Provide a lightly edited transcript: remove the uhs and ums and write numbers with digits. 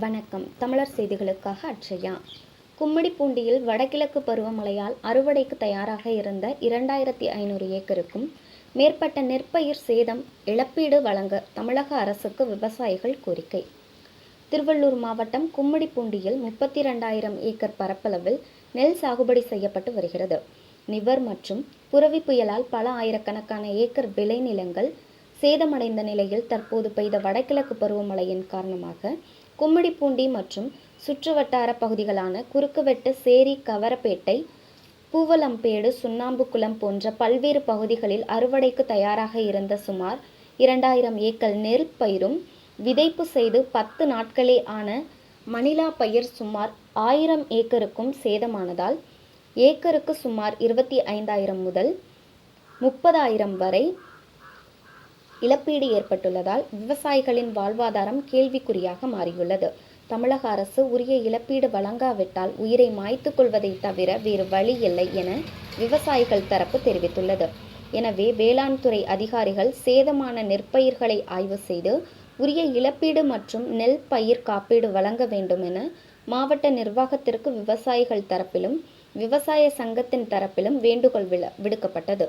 வணக்கம். தமிழர் செய்திகளுக்காக அட்சயா. கும்மிடிப்பூண்டியில் வடகிழக்கு பருவமழையால் அறுவடைக்கு தயாராக இருந்த 2500 ஏக்கருக்கும் மேற்பட்ட நெற்பயிர் சேதம் இழப்பீடு வழங்க தமிழக அரசுக்கு விவசாயிகள் கோரிக்கை. திருவள்ளூர் மாவட்டம் கும்மிடிப்பூண்டியில் 32,000 ஏக்கர் பரப்பளவில் நெல் சாகுபடி செய்யப்பட்டு வருகிறது. நிவர் மற்றும் புரவி புயலால் பல ஆயிரக்கணக்கான ஏக்கர் விளைநிலங்கள் சேதமடைந்த நிலையில் தற்போது பெய்த வடகிழக்கு பருவமழையின் காரணமாக கும்மிடிப்பூண்டி மற்றும் சுற்றுவட்டார பகுதிகளான குறுக்குவெட்டு, சேரி, கவரப்பேட்டை, பூவலம்பேடு, சுண்ணாம்புக்குளம் போன்ற பல்வேறு பகுதிகளில் அறுவடைக்கு தயாராக இருந்த சுமார் 2000 ஏக்கர் நெல் பயிரும் விதைப்பு செய்து 10 நாட்களே ஆன மணிலா பயிர் சுமார் 1000 ஏக்கருக்கும் சேதமானதால் ஏக்கருக்கு சுமார் 25,000 முதல் 30,000 வரை இழப்பீடு ஏற்பட்டுள்ளதால் விவசாயிகளின் வாழ்வாதாரம் கேள்விக்குறியாக மாறியுள்ளது. தமிழக அரசு உரிய இழப்பீடு வழங்காவிட்டால் உயிரை மாய்த்து கொள்வதை தவிர வேறு வழி இல்லை என விவசாயிகள் தரப்பு தெரிவித்துள்ளது. எனவே வேளாண் துறை அதிகாரிகள் சேதமான நெற்பயிர்களை ஆய்வு செய்து உரிய இழப்பீடு மற்றும் நெல் பயிர் காப்பீடு வழங்க வேண்டும் என மாவட்ட நிர்வாகத்திற்கு விவசாயிகள் தரப்பிலும் விவசாய சங்கத்தின் தரப்பிலும் வேண்டுகோள் விடுக்கப்பட்டது.